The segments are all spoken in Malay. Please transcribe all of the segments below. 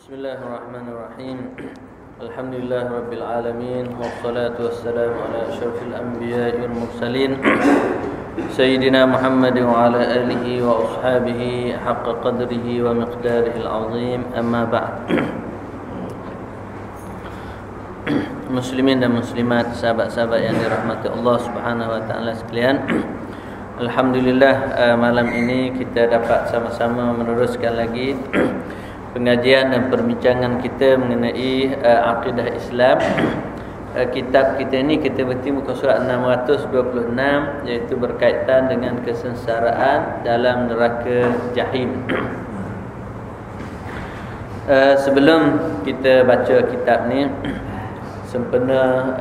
Bismillahirrahmanirrahim. Alhamdulillah Rabbil Alamin. Wassalatu wassalamu ala ashrafil anbiya'i wal mursalin Sayyidina Muhammad wa ala alihi wa ashabihi haqqa qadrihi wa miqdarihi al-azim. Amma ba'd. Muslimin dan muslimat, sahabat-sahabat yang dirahmati Allah Subhanahu wa taala sekalian. Alhamdulillah, malam ini kita dapat sama-sama meneruskan lagi pengajian dan perbincangan kita mengenai akidah Islam. Kitab kita ini kita berhenti muka surat 626, iaitu berkaitan dengan kesengsaraan dalam neraka Jahim. Sebelum kita baca kitab ni, sempena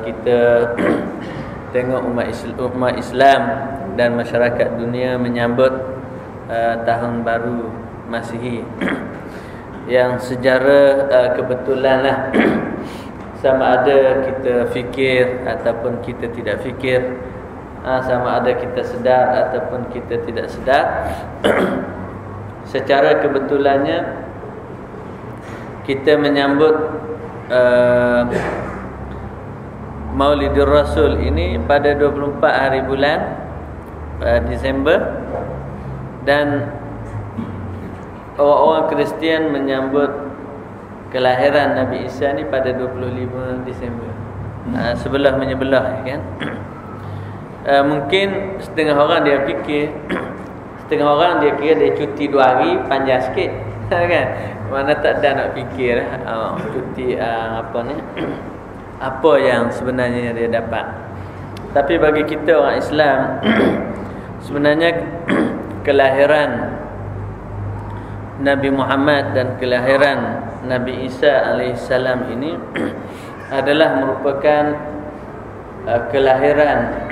kita tengok umat Islam dan masyarakat dunia menyambut tahun baru Masihi, yang secara kebetulan lah, sama ada kita fikir ataupun kita tidak fikir, sama ada kita sedar ataupun kita tidak sedar, secara kebetulannya kita menyambut Maulidur Rasul ini pada 24 hari bulan Disember, dan orang-orang Kristian menyambut kelahiran Nabi Isa ni pada 25 Disember. Sebelah menyebelah, kan? Mungkin setengah orang dia fikir, setengah orang dia kira dia cuti 2 hari panjang sikit, kan? Mana tak ada nak fikir cuti apa ni, apa yang sebenarnya dia dapat. Tapi bagi kita orang Islam, sebenarnya kelahiran Nabi Muhammad dan kelahiran Nabi Isa alaihissalam ini adalah merupakan kelahiran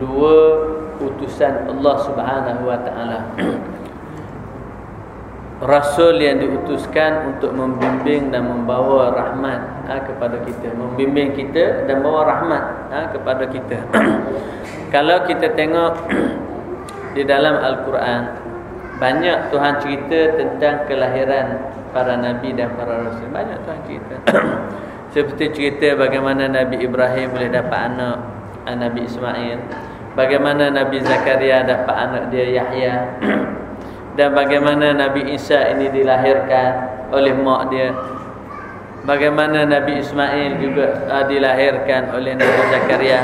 dua utusan Allah Subhanahu wa taala. Rasul yang diutuskan untuk membimbing dan membawa rahmat kepada kita, membimbing kita dan bawa rahmat kepada kita. Kalau kita tengok di dalam Al-Quran, banyak Tuhan cerita tentang kelahiran para nabi dan para rasul. Banyak Tuhan cerita. Seperti cerita bagaimana Nabi Ibrahim boleh dapat anak, Nabi Ismail, bagaimana Nabi Zakaria dapat anak dia Yahya, dan bagaimana Nabi Isa ini dilahirkan oleh mak dia, bagaimana Nabi Ismail juga dilahirkan oleh Nabi Zakaria.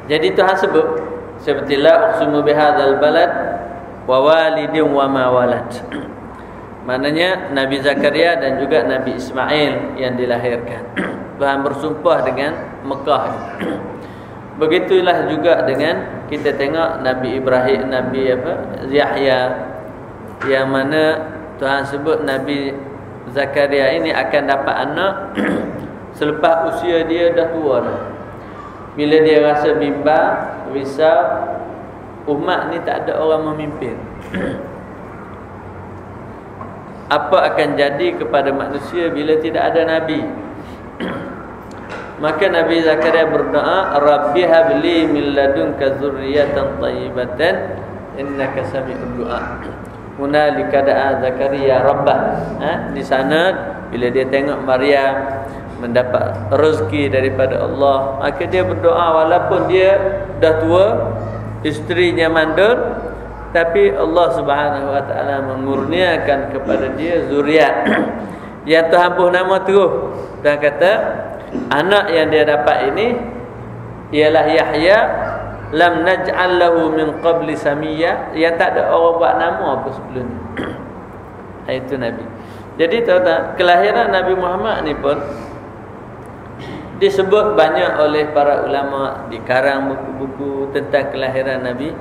Jadi Tuhan sebut seperti la uqsimu bihadzal balad wa walidin wa ma walad. Maknanya Nabi Zakaria dan juga Nabi Ismail yang dilahirkan. Tuhan bersumpah dengan Mekah. Begitulah juga dengan kita tengok Nabi Ibrahim, Nabi Yahya, yang mana Tuhan sebut Nabi Zakaria ini akan dapat anak selepas usia dia dah tua dah. Bila dia rasa bimbang, risau, umat ni tak ada orang memimpin. Apa akan jadi kepada manusia bila tidak ada nabi? Maka Nabi Zakaria berdoa, Rabbi habli min ladunka dzurriyyatan thayyibatan innaka sami'ud du'a. Hunalika da'a Zakaria rabbah. Di sana bila dia tengok Maryam mendapat rezeki daripada Allah, maka dia berdoa walaupun dia dah tua, isterinya mandul, tapi Allah Subhanahu wa taala mengurniakan kepada dia zuriat yang Tuhan beri nama terus, dan kata anak yang dia dapat ini ialah Yahya lam naj'al lahu min qabli samiyya, yang tak ada orang buat nama apa sebelum ni. Itu Nabi. Jadi tuan-tuan, kelahiran Nabi Muhammad ni pun disebut banyak oleh para ulama, dikarang buku-buku tentang kelahiran Nabi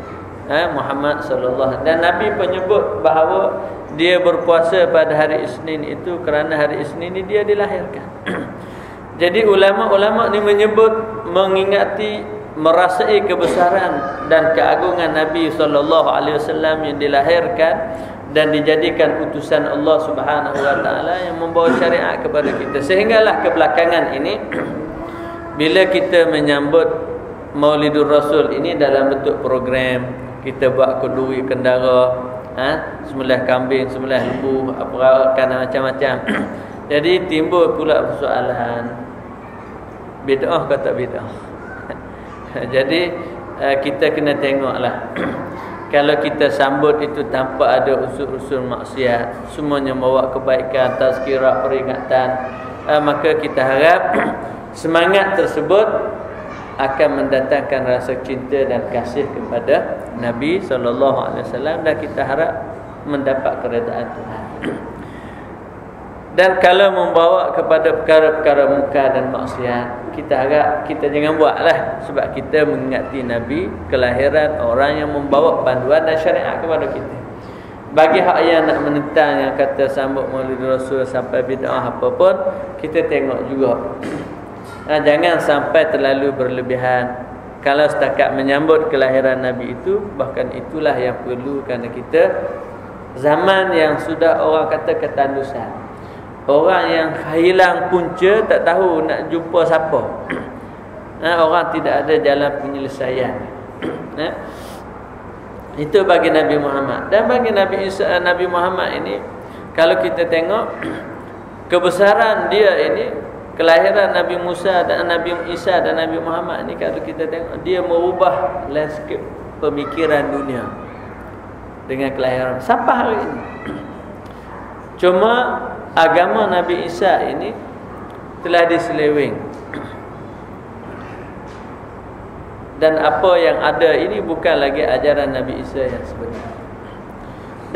Muhammad sallallahu alaihi wasallam. Dan Nabi menyebut bahawa dia berpuasa pada hari Isnin itu kerana hari Isnin ini dia dilahirkan. Jadi ulama-ulama ni menyebut, mengingati, merasai kebesaran dan keagungan Nabi sallallahu alaihi wasallam yang dilahirkan dan dijadikan utusan Allah Subhanahu wa taala yang membawa syariat kepada kita. Sehinggalah kebelakangan ini bila kita menyambut Maulidur Rasul ini dalam bentuk program, kita buat kenduri kendara, sembelih kambing, sembelih lembu, apa macam-macam. Jadi timbul pula persoalan bid'ah ke tak bid'ah. Jadi kita kena tengoklah. Kalau kita sambut itu tanpa ada unsur-unsur maksiat, semuanya membawa kebaikan, tazkirah, peringatan, maka kita harap semangat tersebut akan mendatangkan rasa cinta dan kasih kepada Nabi SAW, dan kita harap mendapat keredaan Tuhan. Dan kalau membawa kepada perkara-perkara munkar dan maksiat, kita harap kita jangan buatlah, sebab kita mengingati Nabi, kelahiran orang yang membawa panduan dan syariat kepada kita. Bagi hak yang nak menentang, yang kata sambut Maulid Rasul sampai bid'ah apa pun, kita tengok juga. Jangan sampai terlalu berlebihan. Kalau setakat menyambut kelahiran Nabi itu, bahkan itulah yang perlu, kerana kita zaman yang sudah orang kata ketandusan. Orang yang hilang punca, tak tahu nak jumpa siapa. Orang tidak ada jalan penyelesaian. Itu bagi Nabi Muhammad. Dan bagi Nabi Isa, Nabi Muhammad ini, kalau kita tengok kebesaran dia ini, kelahiran Nabi Musa dan Nabi Isa dan Nabi Muhammad ini, kalau kita tengok, dia merubah landscape pemikiran dunia dengan kelahiran sampai hari ini. Cuma agama Nabi Isa ini telah diseleweng, dan apa yang ada ini bukan lagi ajaran Nabi Isa yang sebenar.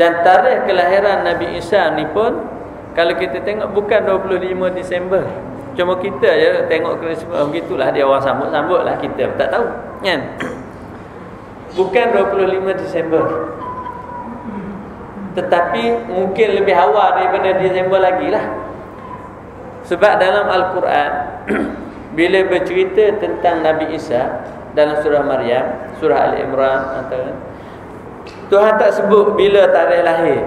Dan tarikh kelahiran Nabi Isa ni pun, kalau kita tengok, bukan 25 Disember. Cuma kita je tengok Krismas begitulah, dia orang sambut-sambut lah, kita tak tahu kan. Bukan 25 Disember, tetapi mungkin lebih awal daripada Disember lagi lah. Sebab dalam Al-Quran bila bercerita tentang Nabi Isa dalam surah Maryam, surah Al-Imran, Tuhan tak sebut bila tarikh lahir,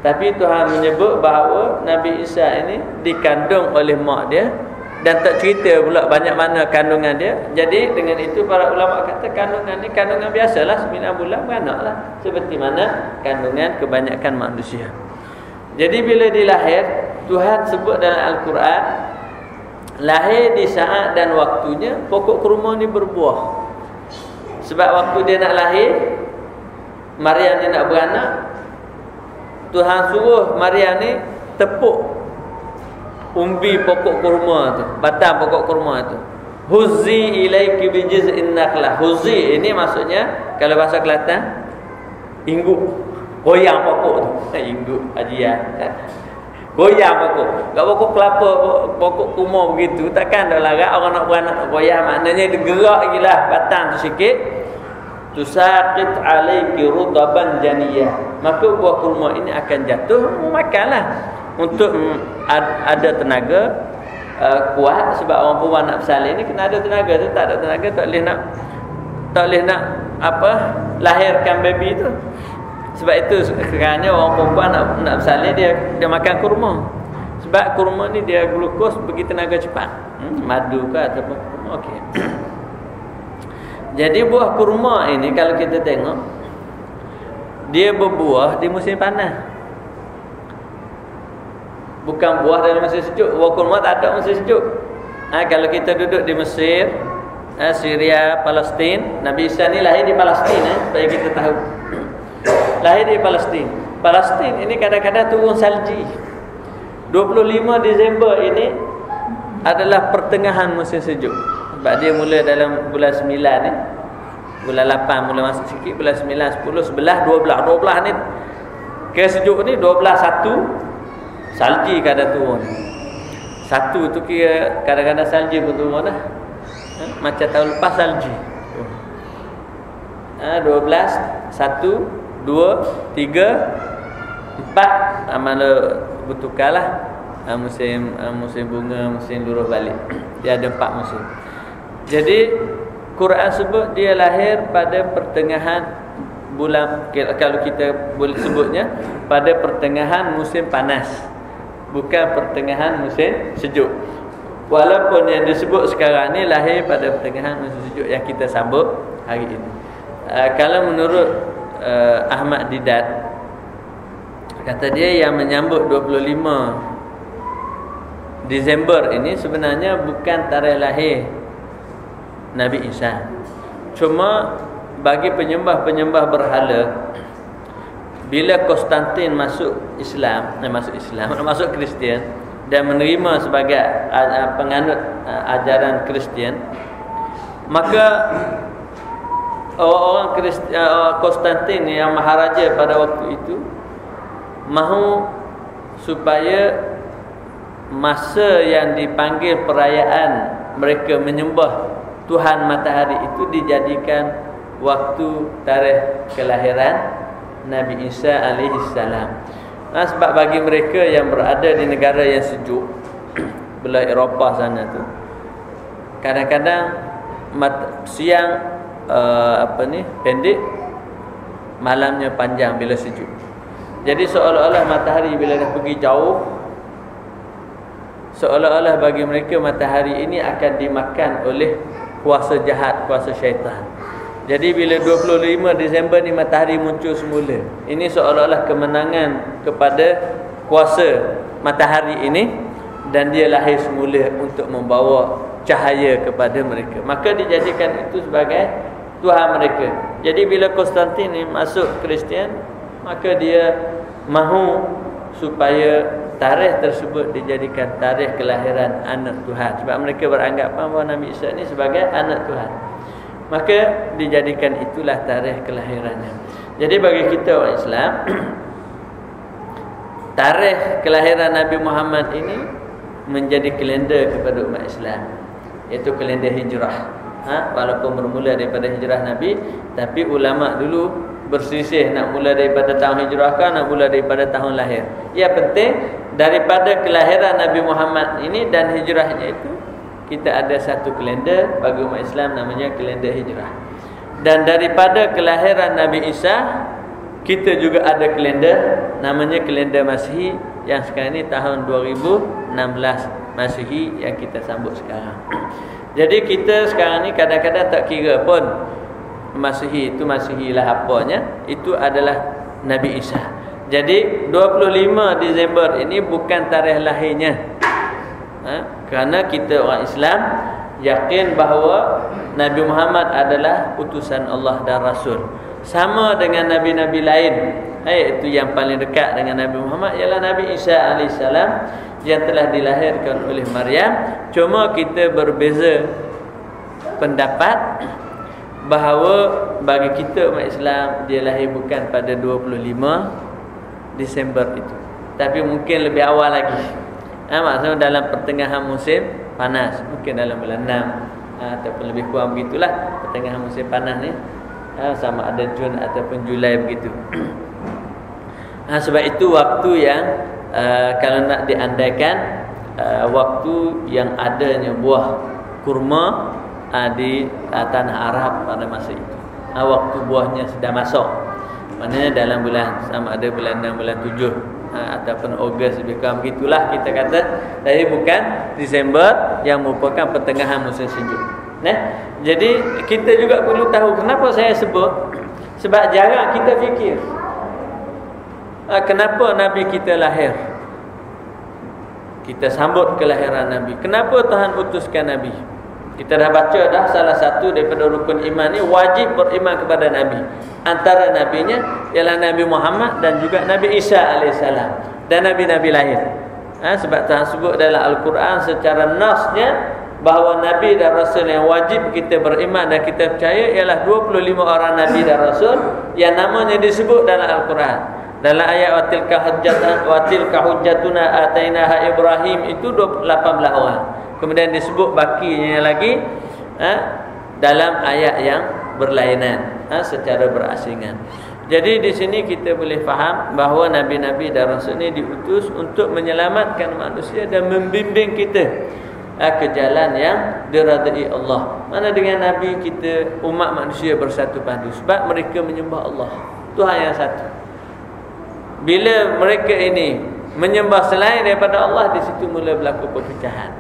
tapi Tuhan menyebut bahawa Nabi Isa ini dikandung oleh mak dia, dan tak cerita pula banyak mana kandungan dia. Jadi dengan itu para ulama kata kandungan ni kandungan biasalah, 9 bulan beranak lah, seperti mana kandungan kebanyakan manusia. Jadi bila dilahir, Tuhan sebut dalam Al-Quran, lahir di saat dan waktunya pokok kurma ni berbuah. Sebab waktu dia nak lahir, Maryam ni nak beranak, Tuhan suruh Maryam ni tepuk umbi pokok kurma tu, batang pokok kurma tu. Huzzi ilaiki bi jiz'in nakhlah. Huzzi ini maksudnya kalau bahasa Kelantan, ingguk, goyang pokok tu. Ingguk ajian. Goyang pokok. Kalau pokok kelapa, pokok kurma begitu, takkan dah larat orang nak beranak nak goyang. Maknanya dia gerak gilah batang tu sikit. Tusaqit alaiki rudaban janiyah. Maka buah kurma ini akan jatuh, makanlah, untuk ada tenaga kuat. Sebab orang perempuan nak bersalin ni kena ada tenaga tu. Tak ada tenaga tak boleh nak apa, lahirkan baby tu. Sebab itu kerana orang perempuan nak bersalin, dia makan kurma. Sebab kurma ni dia glukos, bagi tenaga cepat. Madu ke ataupun kurma. Okey. Jadi buah kurma ini kalau kita tengok, dia berbuah di musim panas. Bukan buah dalam musim sejuk. Buah kurma tak ada musim sejuk. Kalau kita duduk di Mesir, Syria, Palestin, Nabi Isa ni lahir di Palestin, supaya kita tahu. Lahir di Palestin. Palestin ini kadang-kadang turun salji. 25 Disember ini adalah pertengahan musim sejuk. Sebab dia mula dalam bulan 9 ni. Bulan 8 mula masuk sikit, bulan 9, 10, 11, 12 ni ke sejuk ni. 12, 1 salji kadang turun. 1 tu kira kadang-kadang salji pun turun dah. Macam tahun lepas salji. 12, 1, 2, 3, 4 mana bertukarlah. Musim bunga, musim luruh balik. Dia ada 4 musim. Jadi Quran sebut dia lahir pada pertengahan bulan, kalau kita boleh sebutnya pada pertengahan musim panas, bukan pertengahan musim sejuk. Walaupun yang disebut sekarang ni lahir pada pertengahan musim sejuk yang kita sambut hari ini. Kalau menurut Ahmad Didat, Kata dia yang menyambut 25 Disember ini sebenarnya bukan tarikh lahir Nabi Isa. Cuma bagi penyembah-penyembah berhala, bila Konstantin masuk Kristian dan menerima sebagai penganut ajaran Kristian, maka orang Konstantin yang maharaja pada waktu itu mahu supaya masa yang dipanggil perayaan mereka menyembah Tuhan matahari itu dijadikan waktu tarikh kelahiran Nabi Isa alaihi salam. Sebab bagi mereka yang berada di negara yang sejuk, belah Eropah sana tu, kadang-kadang siang pendek, malamnya panjang bila sejuk. Jadi seolah-olah matahari bila dah pergi jauh, seolah-olah bagi mereka matahari ini akan dimakan oleh kuasa jahat, kuasa syaitan. Jadi bila 25 Disember ni matahari muncul semula, ini seolah-olah kemenangan kepada kuasa matahari ini, dan dia lahir semula untuk membawa cahaya kepada mereka. Maka dijadikan itu sebagai Tuhan mereka. Jadi bila Konstantin ni masuk Kristian, maka dia mahu supaya tarikh tersebut dijadikan tarikh kelahiran anak Tuhan. Sebab mereka beranggapan bahawa Nabi Isa ni sebagai anak Tuhan, maka dijadikan itulah tarikh kelahirannya. Jadi bagi kita orang Islam, tarikh kelahiran Nabi Muhammad ini menjadi kalender kepada umat Islam, iaitu kalender hijrah. Walaupun bermula daripada hijrah Nabi, tapi ulama dulu berselisih nak mula daripada tahun hijrah ke nak mula daripada tahun lahir. Yang penting daripada kelahiran Nabi Muhammad ini dan hijrahnya itu, kita ada satu kalender bagi umat Islam namanya kalender hijrah. Dan daripada kelahiran Nabi Isa, kita juga ada kalender namanya kalender Masihi, yang sekarang ni tahun 2016 Masihi yang kita sambut sekarang. Jadi kita sekarang ni kadang-kadang tak kira pun Masihi itu Masihi lah apanya, itu adalah Nabi Isa. Jadi 25 Disember ini bukan tarikh lahirnya, kerana kita orang Islam yakin bahawa Nabi Muhammad adalah utusan Allah dan Rasul, sama dengan Nabi-Nabi lain. Iaitu yang paling dekat dengan Nabi Muhammad ialah Nabi Isa AS yang telah dilahirkan oleh Maryam. Cuma kita berbeza pendapat bahawa bagi kita umat Islam, dia lahir bukan pada 25 Disember itu, tapi mungkin lebih awal lagi. Maksudnya dalam pertengahan musim panas, mungkin dalam bulan 6 ataupun lebih kurang begitulah, pertengahan musim panas ni, sama ada Jun ataupun Julai begitu. Sebab itu waktu yang kalau nak diandaikan waktu yang adanya buah kurma di tanah Arab pada masa itu, waktu buahnya sudah masuk, maknanya dalam bulan sama ada bulan 6, bulan 7 ataupun Ogos, lebih kurang begitulah kita kata. Tapi bukan Disember yang merupakan pertengahan musim sejuk. Jadi kita juga perlu tahu kenapa saya sebut, sebab jarang kita fikir kenapa Nabi kita lahir. Kita sambut kelahiran Nabi. Kenapa Tuhan utuskan Nabi? Kita dah baca dah, salah satu daripada rukun iman ni wajib beriman kepada Nabi. Antara nabinya ialah Nabi Muhammad dan juga Nabi Isa AS dan Nabi-Nabi lahir. Sebab Tuhan sebut dalam Al-Quran secara nasnya bahawa Nabi dan Rasul yang wajib kita beriman dan kita percaya ialah 25 orang Nabi dan Rasul yang namanya disebut dalam Al-Quran. Dalam ayat watilka hujjatuna atainaha Ibrahim itu 18 orang. Kemudian disebut bakinya lagi dalam ayat yang berlainan, secara berasingan. Jadi di sini kita boleh faham bahawa nabi-nabi dan rasul ini diutus untuk menyelamatkan manusia dan membimbing kita ke jalan yang diridai Allah. Mana dengan nabi kita, umat manusia bersatu padu sebab mereka menyembah Allah, Tuhan yang satu. Bila mereka ini menyembah selain daripada Allah, di situ mula berlaku perpecahan,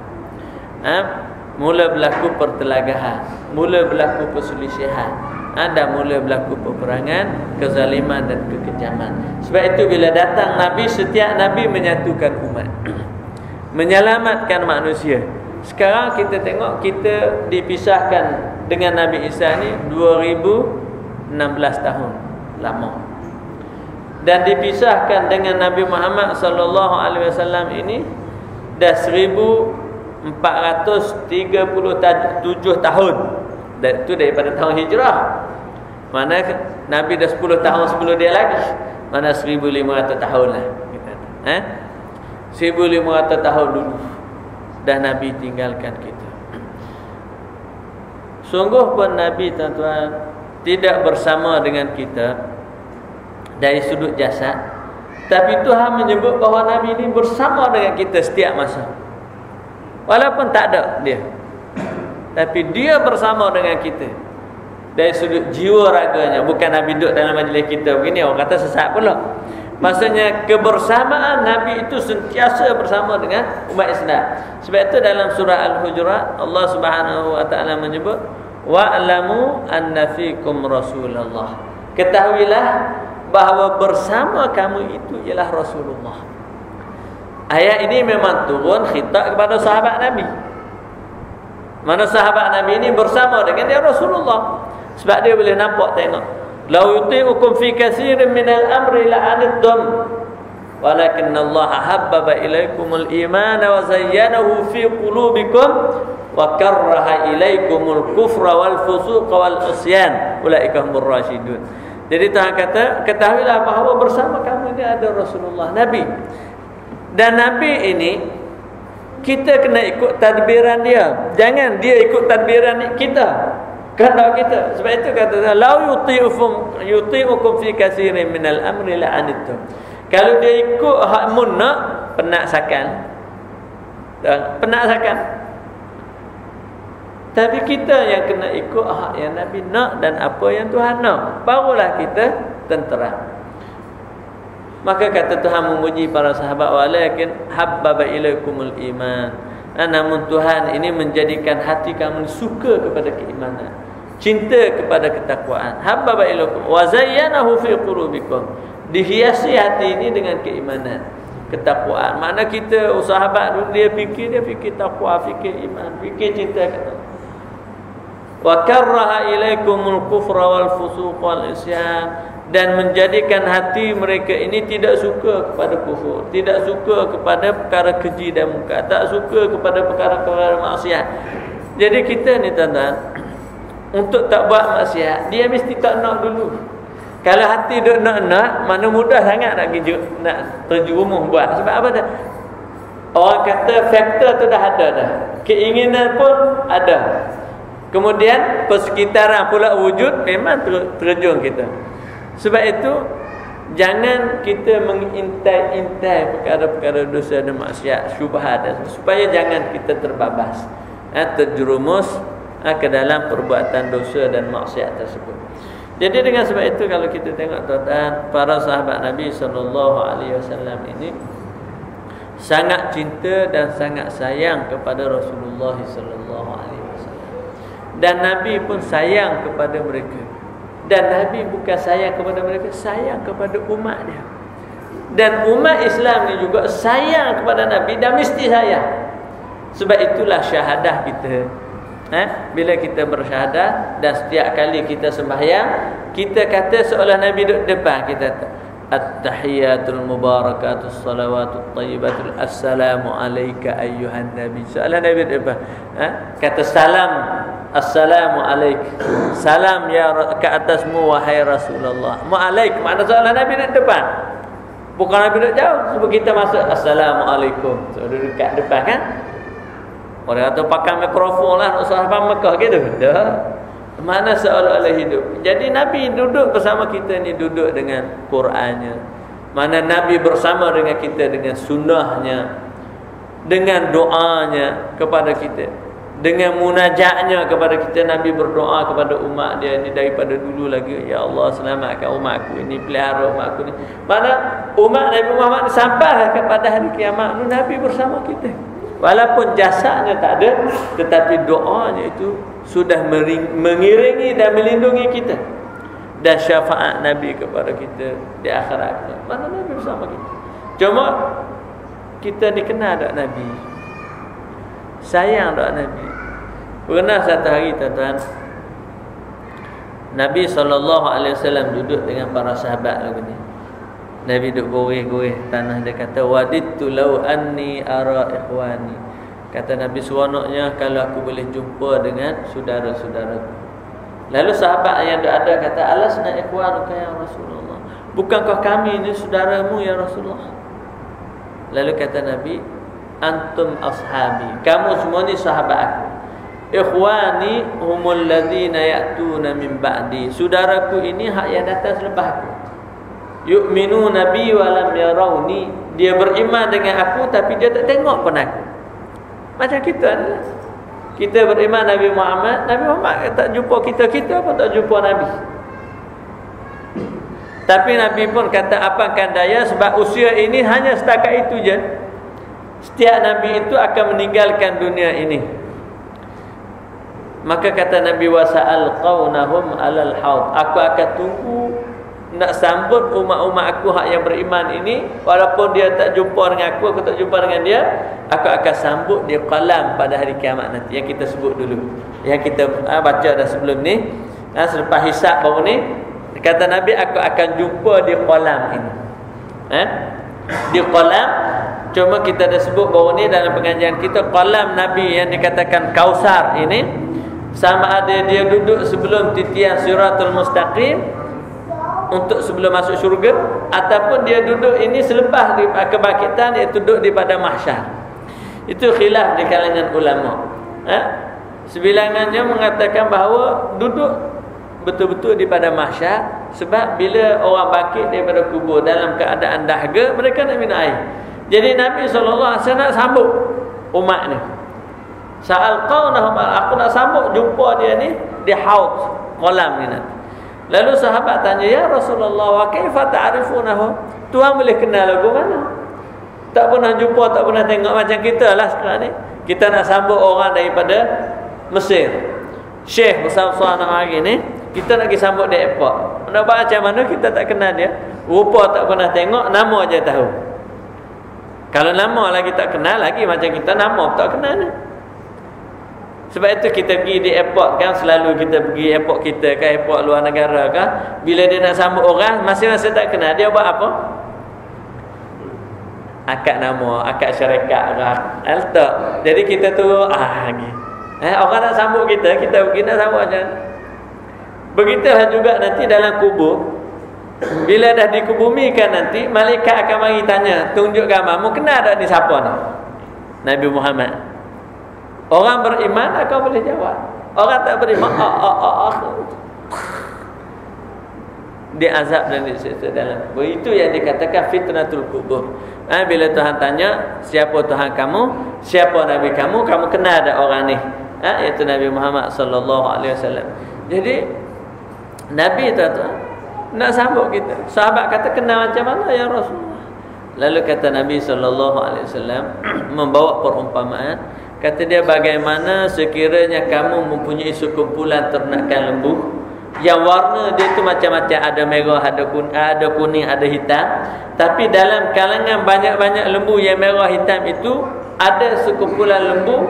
mula berlaku pertelagahan, mula berlaku perselisihan. dah mula berlaku peperangan, kezaliman dan kekejaman. Sebab itu bila datang Nabi, setiap Nabi menyatukan umat, menyelamatkan manusia. Sekarang kita tengok, kita dipisahkan dengan Nabi Isa ni 2016 tahun lama. Dan dipisahkan dengan Nabi Muhammad sallallahu alaihi wasallam ini dah 1437 tahun. Dan itu daripada tahun hijrah. Mana Nabi dah 10 tahun sebelum dia lagi. Mana 1500 tahun lah kita. 1500 tahun dulu dah Nabi tinggalkan kita. Sungguh pun Nabi, tuan-tuan, tidak bersama dengan kita dari sudut jasad, tapi Tuhan menyebut bahawa Nabi ini bersama dengan kita setiap masa. Walaupun tak ada dia, tapi dia bersama dengan kita dari sudut jiwa raganya. Bukan Nabi duduk dalam majlis kita begini, orang kata sesat pula. Maksudnya kebersamaan Nabi itu sentiasa bersama dengan umat Islam. Sebab itu dalam surah Al-Hujurat Allah Subhanahu wa taala menyebut wa'lamu anna fikum Rasulullah. Ketahuilah bahawa bersama kamu itu ialah Rasulullah. Ayat ini memang turun khitab kepada sahabat Nabi. Mana sahabat Nabi ini bersama dengan dia Rasulullah. Sebab dia boleh nampak, tengok, law yuti'ukum fi katsirin minal amri la'anittum walakinna Allah habbaba ilaikumul iman wa zayyanahu fi qulubikum wa karraha ilaikumul kufra wal fusuq wal isyan ulaika humur rasyidun. Jadi Tuhan kata, ketahuilah bahawa bersama kamu ini ada Rasulullah, Nabi. Dan Nabi ini kita kena ikut tadbiran dia. Jangan dia ikut tadbiran kita, kehendak kita. Sebab itu kata la yuti'ukum fi katsirin minal amri la'anittum. Kalau dia ikut hak mun nak, penat sakal. Penat sakal. Tapi kita yang kena ikut hak yang Nabi nak dan apa yang Tuhan nak, barulah kita tentera. Maka kata Tuhan memuji para sahabat, walakin habbaba ilaikumul iman. Namun Tuhan ini menjadikan hati kamu suka kepada keimanan, cinta kepada ketakwaan. Habbaba ilaikum wa zayyanahu fi qulubikum. Dihiasi hati ini dengan keimanan, ketakwaan. Mana kita sahabat dulu dia fikir takwa, fikir iman, fikir cinta kepada. Wa karraha ilaikumul kufra wal fusuq wal isyan. Dan menjadikan hati mereka ini tidak suka kepada kufur, tidak suka kepada perkara keji dan munkar, tak suka kepada perkara-perkara maksiat. Jadi kita ni tuan-tuan, untuk tak buat maksiat, dia mesti tak nak dulu. Kalau hati duk nak, mana mudah sangat nak terjerumus buat. Sebab apa dah? Orang kata faktor tu dah ada dah. Keinginan pun ada. Kemudian persekitaran pula wujud, memang terjun kita. Sebab itu jangan kita mengintai-intai perkara-perkara dosa dan maksiat, syubhat, supaya jangan kita terbabas, terjerumus ke dalam perbuatan dosa dan maksiat tersebut. Jadi dengan sebab itu kalau kita tengok tuan-tuan, para sahabat Nabi sallallahu alaihi wasallam ini sangat cinta dan sangat sayang kepada Rasulullah sallallahu alaihi wasallam. Dan Nabi pun sayang kepada mereka. Dan Nabi bukan sayang kepada mereka, sayang kepada umat dia. Dan umat Islam ni juga sayang kepada Nabi dan mesti sayang. Sebab itulah syahadah kita. Bila kita bersyahadah dan setiap kali kita sembahyang, kita kata seolah Nabi duduk depan kita. At-tahiyatul mubarakatus salawatut thayyibatul assalamu alayka ayyuhan nabi. Seolah Nabi duduk depan. Kata salam, assalamu alaik, salam ya ke atasmu wahai Rasulullah. Mu'alaik makna seolah Nabi duduk depan, bukan Nabi duduk jauh. Sebab kita masuk assalamualaikum, so duduk dekat depan kan. Orang kata pakai mikrofon lah nak sahabat Mekah gitu. Dah. Mana seolah-olah hidup. Jadi Nabi duduk bersama kita ni, duduk dengan Qurannya. Mana Nabi bersama dengan kita dengan sunnahnya, dengan doanya kepada kita, dengan munajatnya kepada kita. Nabi berdoa kepada umat dia ni daripada dulu lagi, ya Allah selamatkan umatku ini, pelihara umatku ni. Mana umat Nabi Muhammad sampai kepada hari kiamat ni Nabi bersama kita. Walaupun jasadnya tak ada, tetapi doanya itu sudah mengiringi dan melindungi kita, dan syafaat Nabi kepada kita di akhirat. Mana Nabi bersama kita? Cuma kita dikenal tak Nabi, sayang tak Nabi. Pernah satu hari tuan-tuan, Nabi SAW duduk dengan para sahabat lagu ni. Nabi duduk goreh-goreh tanah. Dia kata, wadittu law anni ara ikhwani. Kata Nabi, seronoknya kalau aku boleh jumpa dengan saudara-saudaraku. Lalu sahabat yang ada kata, alasna ikhwanuka ya Rasulullah, bukankah kami ini saudaramu ya Rasulullah? Lalu kata Nabi, antum ashabi, kamu semua ni sahabat aku. Ikhwani humul ladzina ya'tuna min ba'di, saudaraku ini hak yang datang selepas aku. Yu'minuna bi wa lam yarawni, dia beriman dengan aku tapi dia tak tengok pun aku. Macam kita adalah, kita beriman Nabi Muhammad tak jumpa kita pun tak jumpa Nabi. Tapi Nabi pun kata, apakan daya, sebab usia ini hanya setakat itu je. Setiap Nabi itu akan meninggalkan dunia ini. Maka kata Nabi, wasa'al qawnahum alal haud, aku akan tunggu nak sambut umat-umat aku hak yang beriman ini, walaupun dia tak jumpa dengan aku tak jumpa dengan dia, aku akan sambut dia qalam pada hari kiamat nanti, yang kita sebut dulu, yang kita baca dah sebelum ni, selepas hisab baru ni. Kata Nabi, aku akan jumpa di qalam ini, di qalam. Cuma kita dah sebut baru ni dalam pengajian kita, qalam Nabi yang dikatakan Kausar ini, sama ada dia duduk sebelum titian Siratul Mustaqim untuk sebelum masuk syurga, ataupun dia duduk ini selepas kebangkitan, dia duduk di pada mahsyar. Itu khilaf di kalangan ulama. Sebilangannya mengatakan bahawa duduk betul-betul di pada mahsyar, sebab bila orang bangkit daripada kubur dalam keadaan dahaga, mereka nak minum air. Jadi Nabi SAW nak sambut umat ni. Sa'al qawnahum, aku nak sambut jumpa dia ni di haud, kolam ni nanti. Lalu sahabat tanya, ya Rasulullah, wa kaifa ta'rifunahu? Tuhan boleh kenal lagu mana? Tak pernah jumpa, tak pernah tengok. Macam kita lah sekarang ni, kita nak sambut orang daripada Mesir, Syekh besar-besar hari ni, kita nak pergi sambut di airport. Nak buat macam mana, kita tak kenal dia, rupa tak pernah tengok, nama aja tahu. Kalau nama lagi tak kenal, lagi macam kita nama tak kenal ni. Sebab itu kita pergi di airport kan, selalu kita pergi airport kita kan, airport luar negara kan, bila dia nak sambut orang, masing-masing tak kenal, dia buat apa? Akad nama, akad syarikat kan, tak. Jadi kita tu orang nak sambut kita pergi nak sambut macam. Begitulah juga nanti dalam kubur, bila dah dikubumikan nanti, malaikat akan mari tanya, tunjuk gambarmu, kenal tak ni siapa ni? Nabi Muhammad. Orang beriman akan boleh jawab. Orang tak beriman, dia azab dan disiksa dalam kubur. Itu yang dikatakan fitnatul kubur. Bila Tuhan tanya, siapa Tuhan kamu, siapa Nabi kamu, kamu kenal ada orang ni, iaitu Nabi Muhammad SAW. Jadi Nabi tuan-tuan nak sambut kita. Sahabat kata, kenal macam mana ya Rasulullah? Lalu kata Nabi SAW membawa perumpamaan. Kata dia, bagaimana sekiranya kamu mempunyai sekumpulan ternakan lembu yang warna dia tu macam-macam, ada merah, ada kuning, ada hitam, tapi dalam kalangan banyak-banyak lembu yang merah hitam itu, ada sekumpulan lembu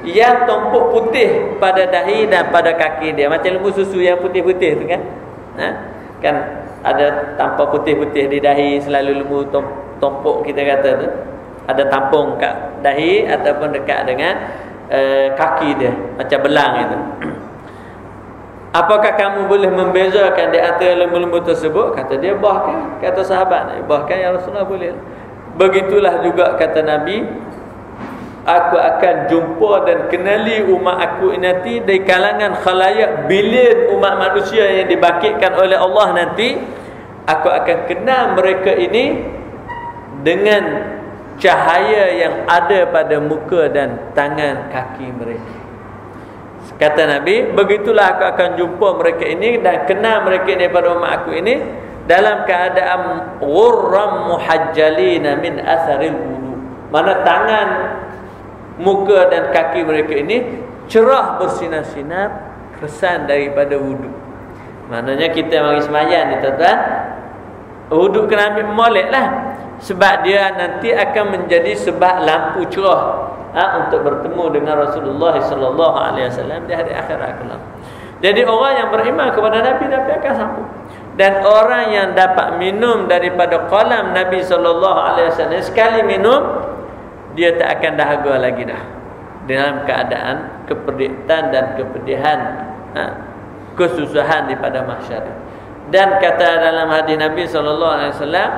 yang tumpuk putih pada dahi dan pada kaki dia, macam lembu susu yang putih-putih tu kan. Kan ada tampar putih-putih di dahi, selalu lembu tumpuk kita kata tu, ada tampung kat dahi ataupun dekat dengan kaki dia, macam belang itu. Apakah kamu boleh membezakan di antara lembu-lembu tersebut? Kata dia, bahkan, kata sahabat, bahkan ya Rasulullah boleh. Begitulah juga kata Nabi, aku akan jumpa dan kenali umat aku nanti dari kalangan khalayak bilion umat manusia yang dibangkitkan oleh Allah nanti. Aku akan kenal mereka ini dengan cahaya yang ada pada muka dan tangan kaki mereka. Kata Nabi, begitulah aku akan jumpa mereka ini dan kenal mereka daripada umat aku ini dalam keadaan ghurram muhajjalina min atharil wudu. Mana tangan, muka dan kaki mereka ini cerah bersinar-sinar, kesan daripada wuduk. Maknanya kita mari sembahyang ni tuan-tuan, wuduk kena ambil molek lah. Sebab dia nanti akan menjadi sebab lampu cerah untuk bertemu dengan Rasulullah sallallahu alaihi wasallam di hari akhirat kelak. Jadi orang yang beriman kepada Nabi akan sambung. Dan orang yang dapat minum daripada qalam Nabi sallallahu alaihi wasallam, sekali minum dia tak akan dahaga lagi dah, dalam keadaan keperditan dan kepedihan, kesusahan di pada mahsyar. Dan kata dalam hadis Nabi sallallahu alaihi wasallam,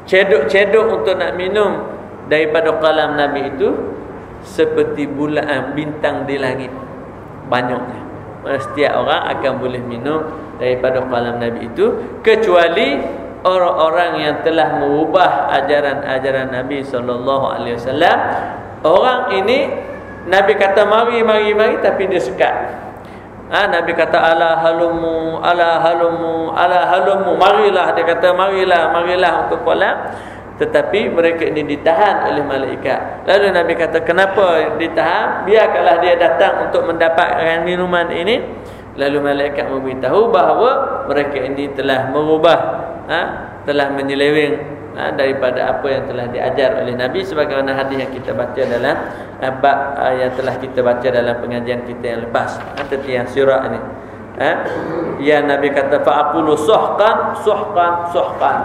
cedok-cedok untuk nak minum daripada qalam Nabi itu seperti bulan bintang di langit banyaknya. Setiap orang akan boleh minum daripada qalam Nabi itu, kecuali orang-orang yang telah mengubah ajaran-ajaran Nabi sallallahu alaihi wasallam. Orang ini Nabi kata mari tapi dia sekat. Nabi kata ala halumu, marilah, dia kata marilah untuk qalam. Tetapi mereka ini ditahan oleh malaikat. Lalu Nabi kata, kenapa ditahan? Biarkanlah dia datang untuk mendapatkan minuman ini. Lalu malaikat memberitahu bahawa mereka ini telah merubah, telah menyeleweng daripada apa yang telah diajar oleh Nabi, sebagaimana hadis yang kita baca dalam bab yang telah kita baca dalam pengajian kita yang lepas, tentang sirah ini. Ya, Nabi kata fa'aqulu suhqan.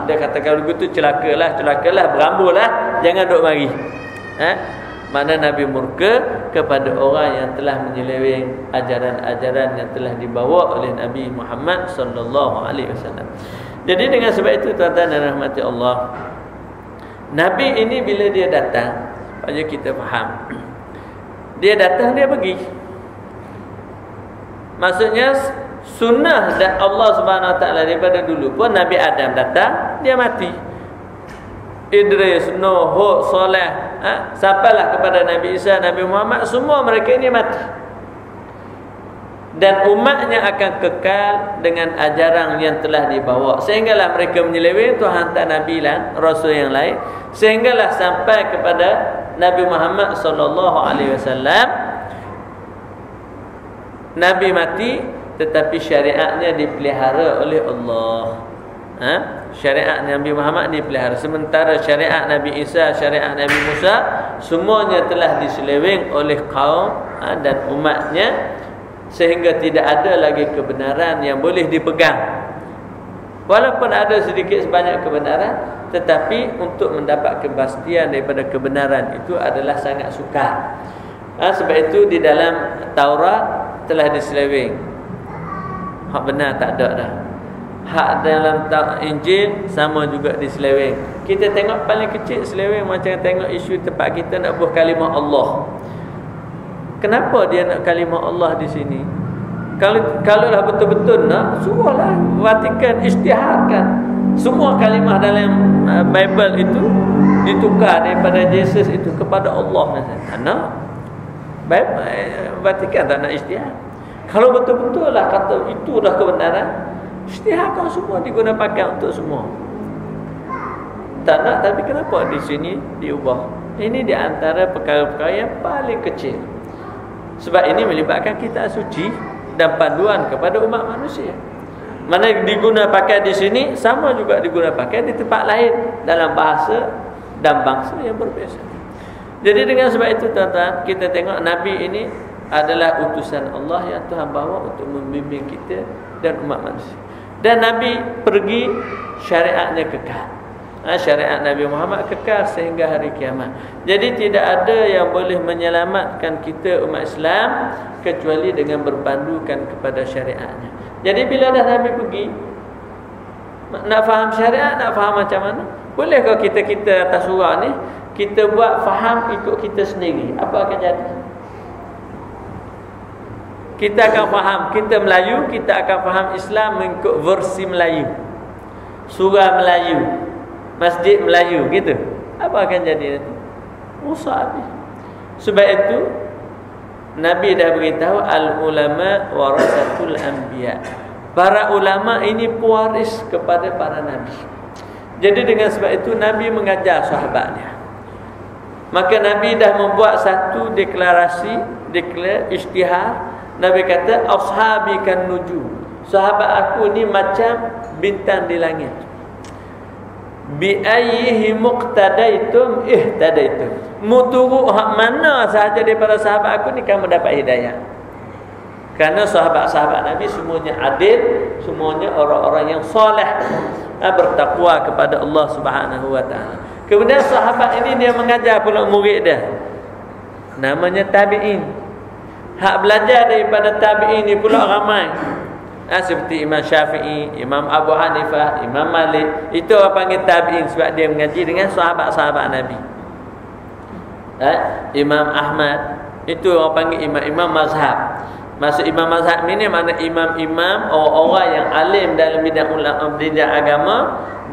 Dia kata kalau begitu celakalah, berambulah, jangan duk mari. Mana Nabi murka kepada orang yang telah menyeleweng ajaran-ajaran yang telah dibawa oleh Nabi Muhammad sallallahu alaihi wasallam. Jadi dengan sebab itu tuan-tuan dan rahmati Allah, Nabi ini bila dia datang, supaya kita faham, dia datang dia pergi. Maksudnya sunnah dan Allah Subhanahu Wa Taala daripada dulu pun, Nabi Adam datang dia mati, Idris, Nuh, Hud, Saleh, sampailah kepada Nabi Isa, Nabi Muhammad, semua mereka ini mati. Dan umatnya akan kekal dengan ajaran yang telah dibawa. Sehinggalah mereka menyeleweng, Tuhan hantar Nabi lah, Rasul yang lain, sehinggalah sampai kepada Nabi Muhammad sallallahu alaihi wasallam. Nabi mati, tetapi syariatnya dipelihara oleh Allah. Syariat Nabi Muhammad dipelihara, sementara syariat Nabi Isa, syariat Nabi Musa, semuanya telah diseleweng oleh kaum dan umatnya, sehingga tidak ada lagi kebenaran yang boleh dipegang. Walaupun ada sedikit sebanyak kebenaran, tetapi untuk mendapat kepastian daripada kebenaran itu adalah sangat sukar. Sebab itu di dalam Taurat telah diseleweng, hak benar tak ada dah. Hak dalam Injil sama juga diseleweng. Kita tengok paling kecil seleweng macam tengok isu tempat kita nak buat kalimah Allah. Kenapa dia nak kalimah Allah di sini? Kalaulah betul-betul nak, suruhlah Vatikan isytiharkan semua kalimah dalam Bible itu ditukar daripada Jesus itu kepada Allah. Nak Vatikan tak nak isytihar. Kalau betul-betul lah kata itu dah kebenaran, isytiharkan semua, digunakan pakai untuk semua. Tak nak, tapi kenapa di sini diubah? Ini di antara perkara-perkara yang paling kecil. Sebab ini melibatkan kitab suci dan panduan kepada umat manusia. Mana diguna pakai di sini sama juga diguna pakai di tempat lain dalam bahasa dan bangsa yang berbeza. Jadi dengan sebab itu tuan-tuan, kita tengok Nabi ini adalah utusan Allah yang Tuhan bawa untuk membimbing kita dan umat manusia. Dan Nabi pergi, syariatnya kekal. Syariat Nabi Muhammad kekal sehingga hari kiamat. Jadi tidak ada yang boleh menyelamatkan kita umat Islam kecuali dengan berpandukan kepada syariatnya. Jadi bila dah Nabi pergi, nak faham syariat, nak faham macam mana? Bolehkah kita atas surah ni kita buat faham ikut kita sendiri? Apa akan jadi? Kita akan faham, kita Melayu, kita akan faham Islam mengikut versi Melayu, surah Melayu, masjid Melayu gitu. Apa akan jadi nanti? Rusak habis. Sebab itu Nabi dah beritahu al-ulama warasatul anbiya. Para ulama ini pewaris kepada para nabi. Jadi dengan sebab itu Nabi mengajar sahabatnya. Maka Nabi dah membuat satu deklarasi declare ijtihad. Nabi kata ashabi kan nujum, sahabat aku ni macam bintang di langit. Bi ayyihi muqtadaitum ihtadaitum, muturu hak mana sahaja daripada sahabat aku ni kamu dapat hidayah. Kerana sahabat-sahabat Nabi semuanya adil, semuanya orang-orang yang soleh, bertakwa kepada Allah Subhanahu wa taala. Kemudian sahabat ini dia mengajar pula murid dia, namanya tabi'in. Hak belajar daripada tabi'in ni pula ramai. Seperti Imam Syafi'i, Imam Abu Hanifah, Imam Malik. Itu orang panggil tabi'in sebab dia mengaji dengan sahabat-sahabat Nabi. Imam Ahmad, itu orang panggil imam-imam mazhab. Maksud imam mazhab ni mana imam-imam, orang-orang yang alim dalam bidang agama,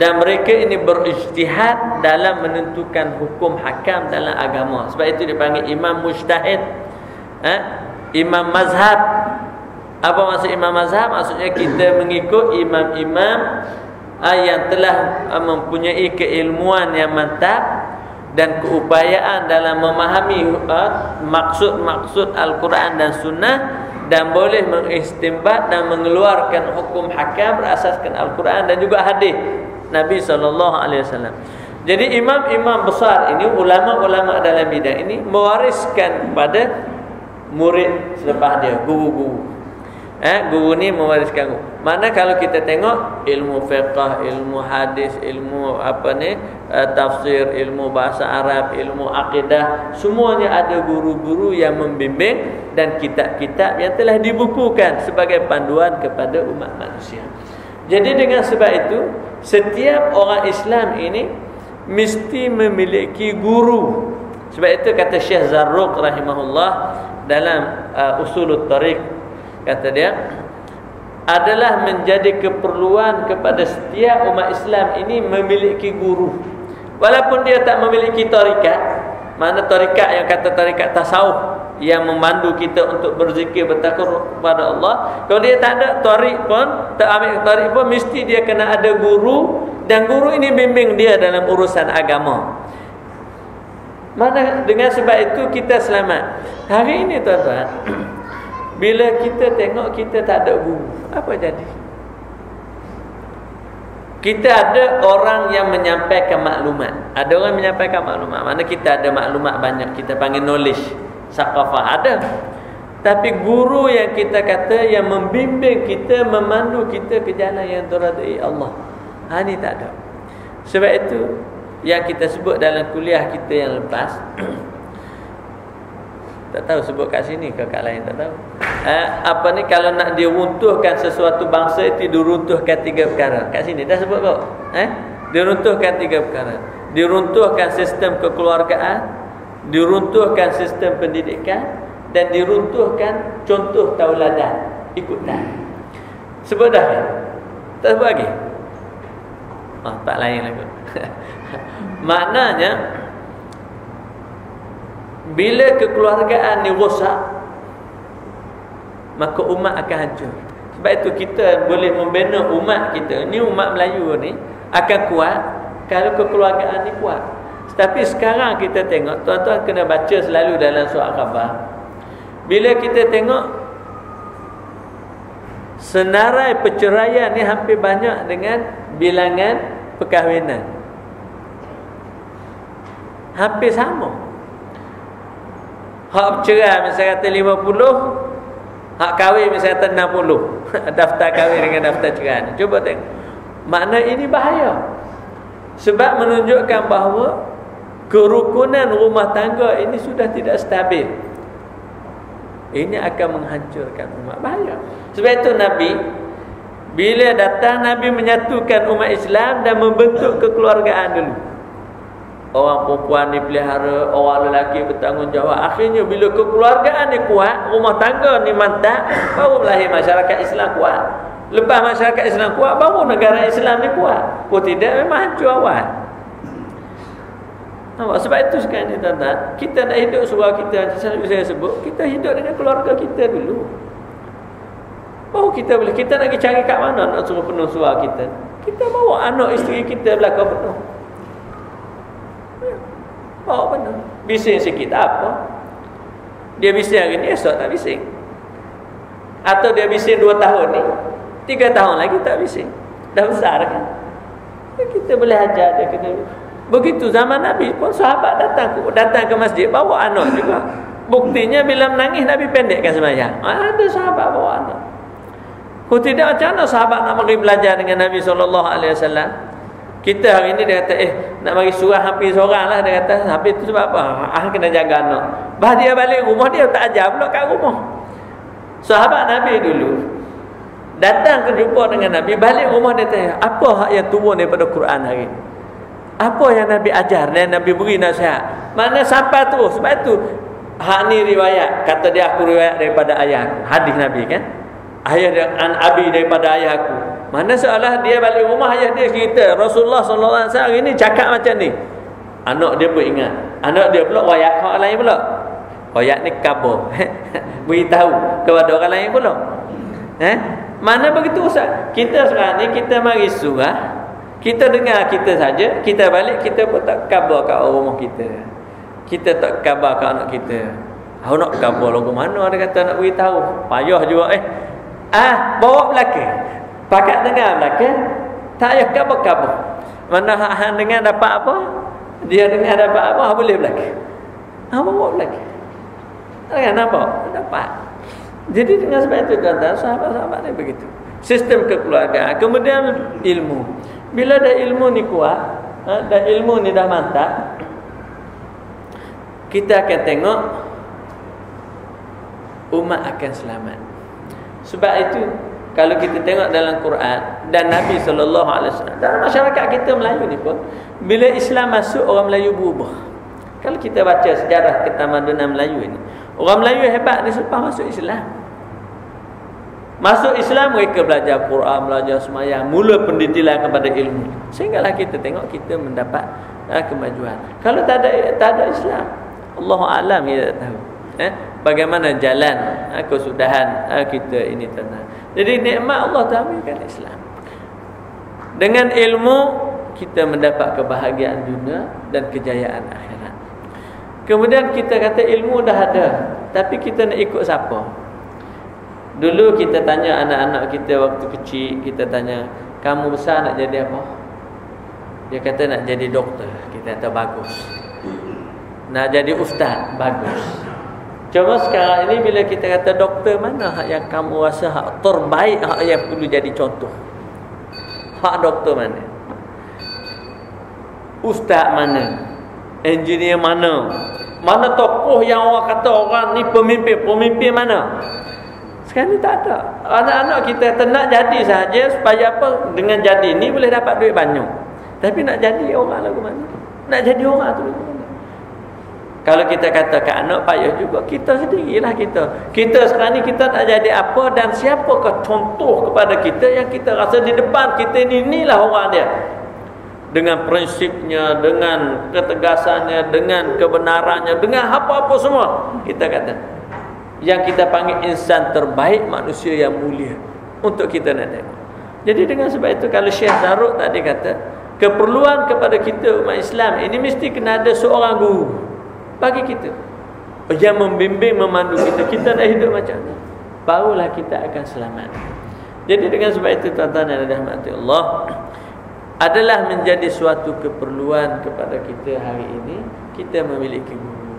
dan mereka ini berijtihad dalam menentukan hukum hakam dalam agama. Sebab itu dipanggil imam mujtahid, imam mazhab. Apa maksud imam mazhab? Maksudnya kita mengikut imam-imam yang telah mempunyai keilmuan yang mantap dan keupayaan dalam memahami maksud-maksud Al-Quran dan Sunnah, dan boleh mengistinbat dan mengeluarkan hukum hakam berasaskan Al-Quran dan juga hadis Nabi SAW. Jadi imam-imam besar ini, ulama-ulama dalam bidang ini, mewariskan kepada murid selepas dia, guru-guru. Guru ni mewariskan guru. Mana kalau kita tengok ilmu fiqh, ilmu hadis, ilmu tafsir, ilmu bahasa Arab, ilmu akidah, semuanya ada guru-guru yang membimbing dan kitab-kitab yang telah dibukukan sebagai panduan kepada umat manusia. Jadi dengan sebab itu, setiap orang Islam ini mesti memiliki guru. Sebab itu kata Syekh Zarruq rahimahullah dalam Usulut Tariq, kata dia, adalah menjadi keperluan kepada setiap umat Islam ini memiliki guru. Walaupun dia tak memiliki tarikat, mana tarikat yang kata tarikat tasawuf yang memandu kita untuk berzikir, bertakwa kepada Allah. Kalau dia tak ada tarik pun, tak ambil tarik pun, mesti dia kena ada guru, dan guru ini bimbing dia dalam urusan agama. Mana dengan sebab itu kita selamat. Hari ini tuan-tuan, bila kita tengok kita tak ada guru, apa jadi? Kita ada orang yang menyampaikan maklumat. Ada orang menyampaikan maklumat. Mana kita ada maklumat banyak, kita panggil knowledge, sakafah, ada. Tapi guru yang kita kata yang membimbing kita, memandu kita ke jalan yang diridai Allah, ini tak ada. Sebab itu yang kita sebut dalam kuliah kita yang lepas, tak tahu sebut kat sini ke kat lain, tak tahu. Kalau nak diruntuhkan sesuatu bangsa itu, diruntuhkan 3 perkara. Kat sini dah sebut kok. Diruntuhkan 3 perkara. Diruntuhkan sistem kekeluargaan, diruntuhkan sistem pendidikan, dan diruntuhkan contoh tauladan, ikutan. Sebut dah kan? Tak sebut lagi? Tak lain lagi. Maknanya, bila kekeluargaan ni rosak, maka umat akan hancur. Sebab itu kita boleh membina umat kita ni, umat Melayu ni akan kuat kalau kekeluargaan ni kuat. Tapi sekarang kita tengok, tuan-tuan kena baca selalu dalam surat khabar, bila kita tengok senarai perceraian ni hampir banyak dengan bilangan perkahwinan, hampir sama. Hak bercerai misalnya kata 50, hak kahwin misalnya kata 60. Daftar kahwin dengan daftar cerai. Cuba tengok. Makna ini bahaya. Sebab menunjukkan bahawa kerukunan rumah tangga ini sudah tidak stabil. Ini akan menghancurkan umat. Bahaya. Sebab itu Nabi, bila datang, Nabi menyatukan umat Islam dan membentuk kekeluargaan dulu. Orang perempuan dipelihara, orang lelaki bertanggungjawab. Akhirnya bila kekeluargaan ni kuat, rumah tangga ni mantap, baru lahir masyarakat Islam kuat. Lepas masyarakat Islam kuat, baru negara Islam ni kuat. Kalau tidak, memang hancur awal. Sebab itu sekarang ni tuan-tuan, kita nak hidup surau kita, selalu saya sebut, kita hidup dengan keluarga kita dulu. Baru kita boleh. Kita nak pergi cari kat mana nak suruh penuh surau kita, kita bawa anak isteri kita belakang penuh. Bawa penuh. Bising sikit tak apa. Dia bising hari ni, esok tak bising. Atau dia bising 2 tahun ni, 3 tahun lagi tak bising. Dah besar kan? Kita boleh ajar dia kena. Begitu zaman Nabi pun sahabat datang ke masjid bawa anak juga. Buktinya bila menangis Nabi pendekkan sembahyang. Ada sahabat bawa anak. Kalau tidak, macam mana sahabat nak pergi belajar dengan Nabi SAW? Kita hari ni dia kata nak bagi surah hampir seorang lah. Dia kata habis tu sebab apa? Kena jaga anak. Bah dia balik rumah dia tak ajar pula kat rumah. Sahabat Nabi dulu datang ke jumpa dengan Nabi, balik rumah dia tanya, apa hak yang turun daripada Quran hari ni? Apa yang Nabi ajar dan Nabi beri nasihat? Mana sampai terus. Sebab tu hak ni riwayat, kata dia aku riwayat daripada ayah aku. Hadis Nabi kan? Ayah dia an abi daripada ayah aku. Mana seolah dia balik rumah ayah dia cerita Rasulullah SAW hari ni cakap macam ni. Anak dia pun ingat. Anak dia pula riwayat hak lain pula. Riwayat ni khabar. Beritahu kepada orang lain pula. Mana begitu Ustaz? Kita sekarang ni kita mari surah, kita dengar kita saja, kita balik kita pun tak khabar kat rumah kita. Kita tak khabar kat anak kita. Nak khabar lagu mana dia kata nak beritahu. Payah juga bawa belakang. Pakat dengar belakang, tak payah khabar-khabar. Mana hak dengar dapat apa? Dia dengar dapat apa? Boleh belakang. Bawa belakang. Kan nampak? Dapat. Jadi dengan sebab itu tuan-tuan, sahabat-sahabat ni begitu. Sistem kekeluargaan. Kemudian ilmu. Bila dah ilmu ni kuat, dah ilmu ni dah mantap, kita akan tengok umat akan selamat. Sebab itu kalau kita tengok dalam Quran dan Nabi SAW, dalam masyarakat kita Melayu ni pun, bila Islam masuk, orang Melayu berubah. Kalau kita baca sejarah ketamadunan Melayu ini, orang Melayu hebat ni selepas masuk Islam. Masuk Islam, mereka belajar Quran, belajar sembahyang, mula pendetilan kepada ilmu. Sehinggalah kita tengok kita mendapat kemajuan. Kalau tak ada Islam, Allahu a'lam, kita tak tahu bagaimana jalan kesudahan kita ini tenang. Jadi nikmat Allah Ta'ala berikan Islam. Dengan ilmu kita mendapat kebahagiaan dunia dan kejayaan akhirat. Kemudian kita kata ilmu dah ada, tapi kita nak ikut siapa? Dulu kita tanya anak-anak kita waktu kecil, kita tanya, kamu besar nak jadi apa? Dia kata nak jadi doktor. Kita kata bagus. Nak jadi ustaz, bagus. Cuma sekarang ini bila kita kata doktor, mana hak yang kamu rasa hak terbaik, hak yang perlu jadi contoh? Hak doktor mana? Ustaz mana? Engineer mana? Mana tokoh yang orang kata orang ni pemimpin mana? Sekarang ni tak ada. Anak-anak kita kata nak jadi sahaja supaya apa? Dengan jadi ni boleh dapat duit banyak. Tapi nak jadi orang lagu mana? Nak jadi orang tu lagu mana? Kalau kita kata kat anak payah juga, kita sendirilah kita. Kita sekarang ni kita nak jadi apa dan siapakah contoh kepada kita yang kita rasa di depan kita ni, inilah orang dia. Dengan prinsipnya, dengan ketegasannya, dengan kebenarannya, dengan apa-apa semua. Kita kata yang kita panggil insan terbaik, manusia yang mulia, untuk kita nak tengok. Jadi dengan sebab itu kalau Syekh Zaruk tadi kata keperluan kepada kita umat Islam ini mesti kena ada seorang guru bagi kita yang membimbing, memandu kita. Kita nak hidup macam mana, barulah kita akan selamat. Jadi dengan sebab itu tuan-tuan yang dirahmati Allah, adalah menjadi suatu keperluan kepada kita hari ini kita memiliki guru.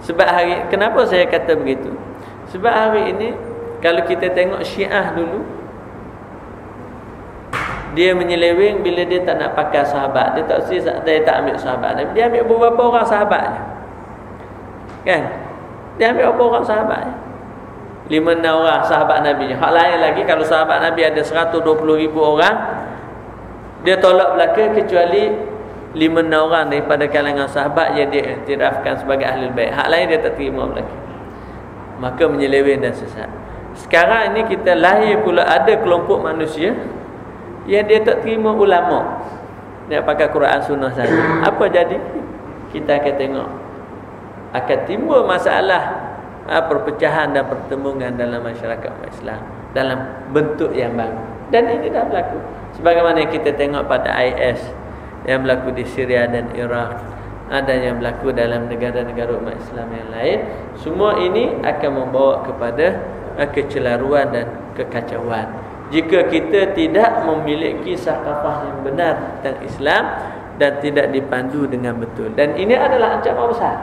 Sebab kenapa saya kata begitu? Sebab hari ini kalau kita tengok Syiah dulu, dia menyeleweng bila dia tak nak pakai sahabat. Dia tak ambil sahabat. Dia ambil beberapa orang sahabatnya. Kan? Dia ambil beberapa orang sahabatnya. 5-6 orang sahabat Nabi. Hak lain lagi, kalau sahabat Nabi ada 120,000 orang, dia tolak belaka kecuali 5-6 orang daripada kalangan sahabat yang dia iktirafkan sebagai ahlul bait. Hak lain dia tak terima belaka. Maka menyeleweng dan sesat. Sekarang ini kita lahir pula ada kelompok manusia yang dia tak terima ulama. Dia pakai Quran sunnah saja. Apa jadi? Kita akan tengok akan timbul masalah perpecahan dan pertembungan dalam masyarakat Islam dalam bentuk yang baru. Dan ini dah berlaku. Sebagaimana kita tengok pada IS yang berlaku di Syria dan Iraq, dan yang berlaku dalam negara-negara umat Islam yang lain, semua ini akan membawa kepada kecelaruan dan kekacauan. Jika kita tidak memiliki sakafah yang benar tentang Islam dan tidak dipandu dengan betul, dan ini adalah ancaman besar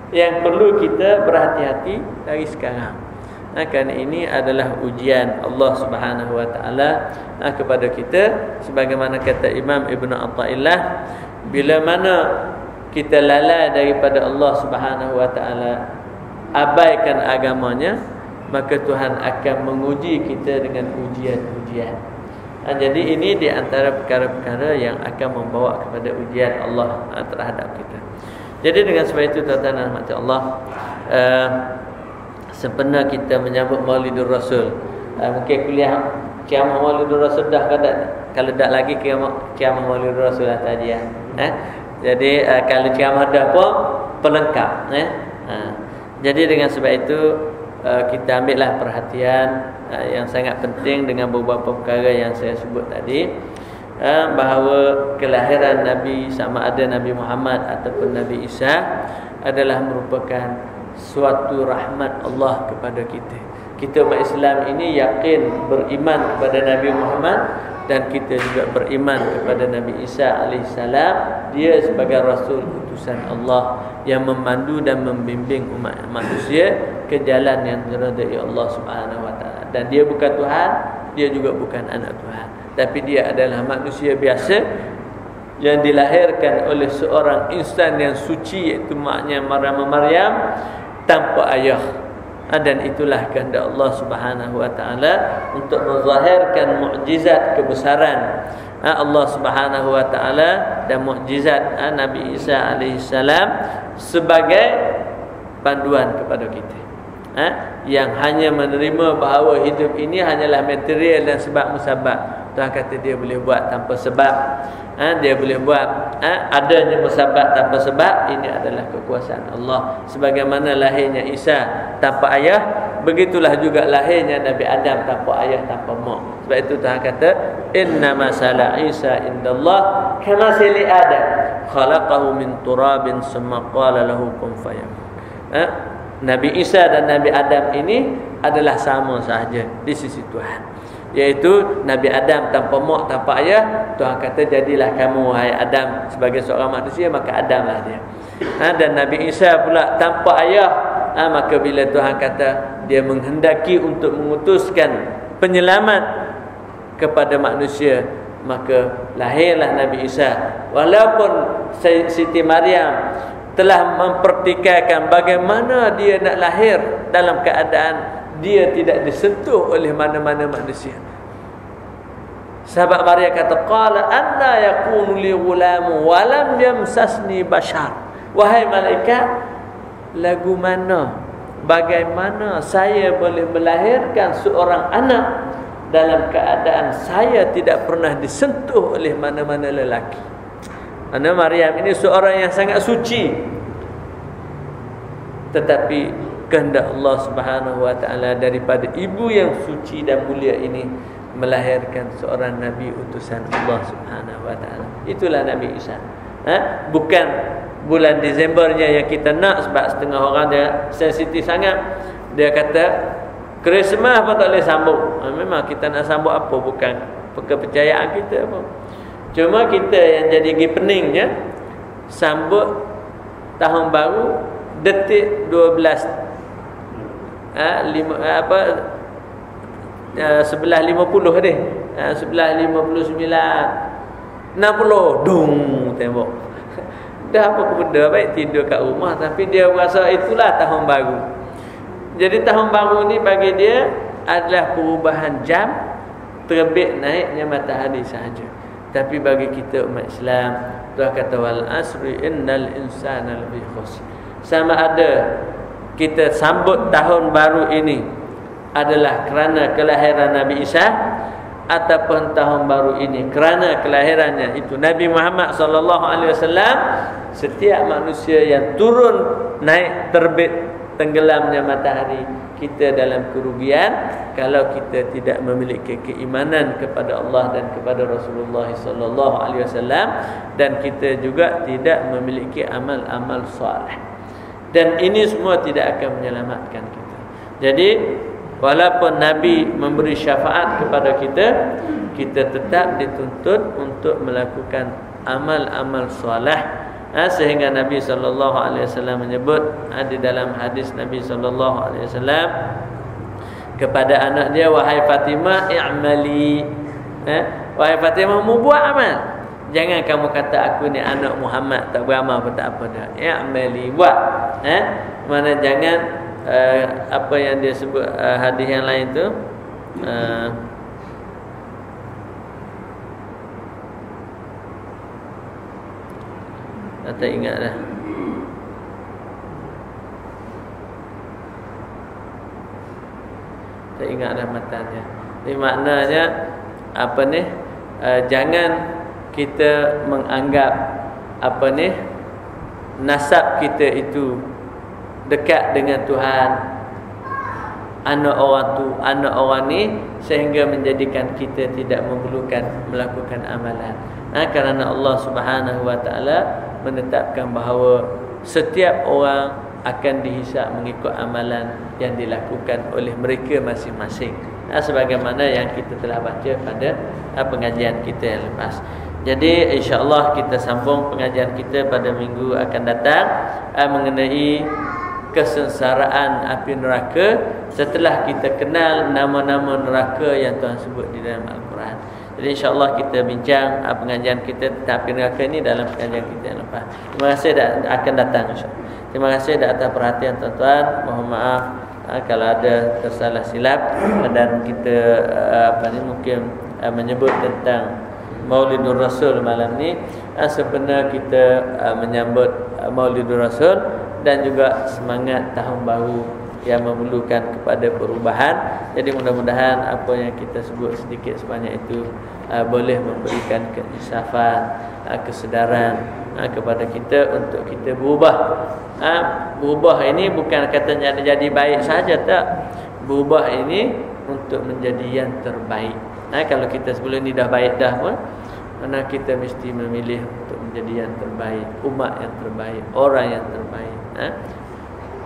yang perlu kita berhati-hati dari sekarang. Kerana ini adalah ujian Allah Subhanahu wa taala kepada kita, sebagaimana kata Imam Ibn Athaillah, bila mana kita lalai daripada Allah Subhanahu wa taala, abaikan agamanya, maka Tuhan akan menguji kita dengan ujian-ujian. Jadi ini di antara perkara-perkara yang akan membawa kepada ujian Allah terhadap kita. Jadi dengan sebab itu, tuan-tuan dan rahmati Allah, sempena kita menyambut Maulidur Rasul, mungkin kuliah kiamah Maulidur Rasul dah kan? Kalau dah lagi kiamah Maulidur Rasul lah tadi ya. Jadi kalau kiamah dah pun pelengkap. Jadi dengan sebab itu kita ambillah perhatian yang sangat penting dengan beberapa perkara yang saya sebut tadi, bahawa kelahiran Nabi, sama ada Nabi Muhammad ataupun Nabi Isa, adalah merupakan suatu rahmat Allah kepada kita. Kita umat Islam ini yakin beriman kepada Nabi Muhammad, dan kita juga beriman kepada Nabi Isa alaihissalam. Dia sebagai Rasul utusan Allah yang memandu dan membimbing umat manusia ke jalan yang diridai Allah Subhanahu wa taala. Dan dia bukan Tuhan, dia juga bukan anak Tuhan, tapi dia adalah manusia biasa yang dilahirkan oleh seorang insan yang suci, iaitu maknya Maryam, tanpa ayah. Dan itulah kehendak Allah Subhanahu wa taala untuk menzahirkan mukjizat kebesaran Allah Subhanahu wa taala dan mukjizat Nabi Isa alaihissalam sebagai panduan kepada kita, yang hanya menerima bahawa hidup ini hanyalah material dan sebab musabab. Tuhan kata dia boleh buat tanpa sebab, dia boleh buat adanya musabab tanpa sebab. Ini adalah kekuasaan Allah. Sebagaimana lahirnya Isa tanpa ayah, begitulah juga lahirnya Nabi Adam tanpa ayah, tanpa mak. Sebab itu Tuhan kata, inna masala Isa indallah kamasali Adam khalaqahu min turabin summa qala lahu kun fayakun. Nabi Isa dan Nabi Adam ini adalah sama sahaja di sisi Tuhan, iaitu Nabi Adam tanpa mak, tanpa ayah. Tuhan kata, jadilah kamu wahai Adam sebagai seorang manusia, maka Adamlah dia. Dan Nabi Isa pula tanpa ayah, maka bila Tuhan kata dia menghendaki untuk mengutuskan penyelamat kepada manusia, maka lahirlah Nabi Isa. Walaupun Siti Maryam telah mempertikaikan bagaimana dia nak lahir dalam keadaan dia tidak disentuh oleh mana-mana manusia. Sahabat Maryam kata, qala anna yakunu li ghulamu wa lam yamsasni bashar. Wahai malaikat, lagu mana, bagaimana saya boleh melahirkan seorang anak dalam keadaan saya tidak pernah disentuh oleh mana-mana lelaki. Karena Maryam ini seorang yang sangat suci, tetapi kehendak Allah Subhanahu wa taala daripada ibu yang suci dan mulia ini melahirkan seorang nabi utusan Allah Subhanahu wa taala. Itulah Nabi Isa. Bukan bulan Disembernya yang kita nak, sebab setengah orang dia sensitif sangat. Dia kata Christmas apa tak boleh sambut. Memang kita nak sambut apa, bukan kepercayaan kita apa. Cuma kita yang jadi peningnya sambut tahun baru detik 12 11.50 deh. 11.59 60 dung tembok. Dah apa benda, baik tidur kat rumah, tapi dia rasa itulah tahun baru. Jadi tahun baru ni bagi dia adalah perubahan jam, terbit naiknya matahari sahaja. Tapi bagi kita umat Islam, Tuhan kata wal asri innal insana lafi khusr. Sama ada kita sambut tahun baru ini adalah kerana kelahiran Nabi Isa, ataupun tahun baru ini kerana kelahirannya itu Nabi Muhammad sallallahu alaihi wasallam, setiap manusia yang turun naik terbit tenggelamnya matahari, kita dalam kerugian kalau kita tidak memiliki keimanan kepada Allah dan kepada Rasulullah sallallahu alaihi wasallam, dan kita juga tidak memiliki amal-amal soleh. Dan ini semua tidak akan menyelamatkan kita. Jadi walaupun Nabi memberi syafaat kepada kita, kita tetap dituntut untuk melakukan amal-amal soleh. Sehingga Nabi sallallahu alaihi wasallam menyebut di dalam hadis Nabi sallallahu alaihi wasallam kepada anak dia, wahai Fatimah, i'mali. Wahai Fatimah, mu buat amal. Jangan kamu kata aku ni anak Muhammad tak beramal pun tak apa dah. I'mali, buat. Mana jangan apa yang dia sebut hadis yang lain tu, tak ingat dah. Tak ingat dah matanya. Jadi maknanya apa ni? Jangan kita menganggap apa ni, nasab kita itu dekat dengan Tuhan, anak orang ni, sehingga menjadikan kita tidak memerlukan melakukan amalan. Kerana Allah Subhanahu wa taala menetapkan bahawa setiap orang akan dihisap mengikut amalan yang dilakukan oleh mereka masing-masing, sebagaimana yang kita telah baca pada pengajian kita yang lepas. Jadi insya-Allah kita sambung pengajian kita pada minggu akan datang mengenai kesengsaraan api neraka setelah kita kenal nama-nama neraka yang Tuhan sebut di dalam Al-Quran. Jadi insya-Allah kita bincang pengajian kita tentang api neraka ini dalam pengajian kita yang lepas. Terima kasih akan datang insya-Allah. Terima kasih atas perhatian tuan-tuan. Mohon maaf kalau ada tersalah silap, dan kita mungkin menyebut tentang Maulidur Rasul malam ni. Sebenarnya kita menyambut Maulidur Rasul dan juga semangat tahun baru yang memerlukan kepada perubahan. Jadi mudah-mudahan apa yang kita sebut sedikit sebanyak itu boleh memberikan keinsafan, kesedaran kepada kita untuk kita berubah. Berubah ini bukan kata jadi baik saja, tak. Berubah ini untuk menjadi yang terbaik. Kalau kita sebelum ni dah baik dah pun, mana kita mesti memilih untuk menjadi yang terbaik, umat yang terbaik, orang yang terbaik.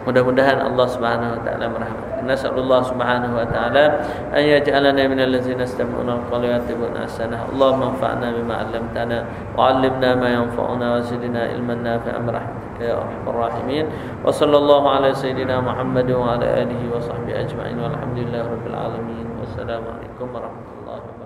Mudah-mudahan Allah Subhanahu wa taala merahmati. Nasallallahu Subhanahu wa taala an yaj'alana minal ladzina yastami'una al-qawla yattabi'una ahsanah. Allahumma anfa'na bima 'allamtana wa 'allimna ma yanfa'una wa zidna ilman nafi'an bi rahmatika ya arhamar rahimin. Wa sallallahu ala sayyidina Muhammad wa ala alihi wa sahbihi ajma'in walhamdulillahi rabbil alamin. Wassalamu alaikum warahmatullahi wabarakatuh.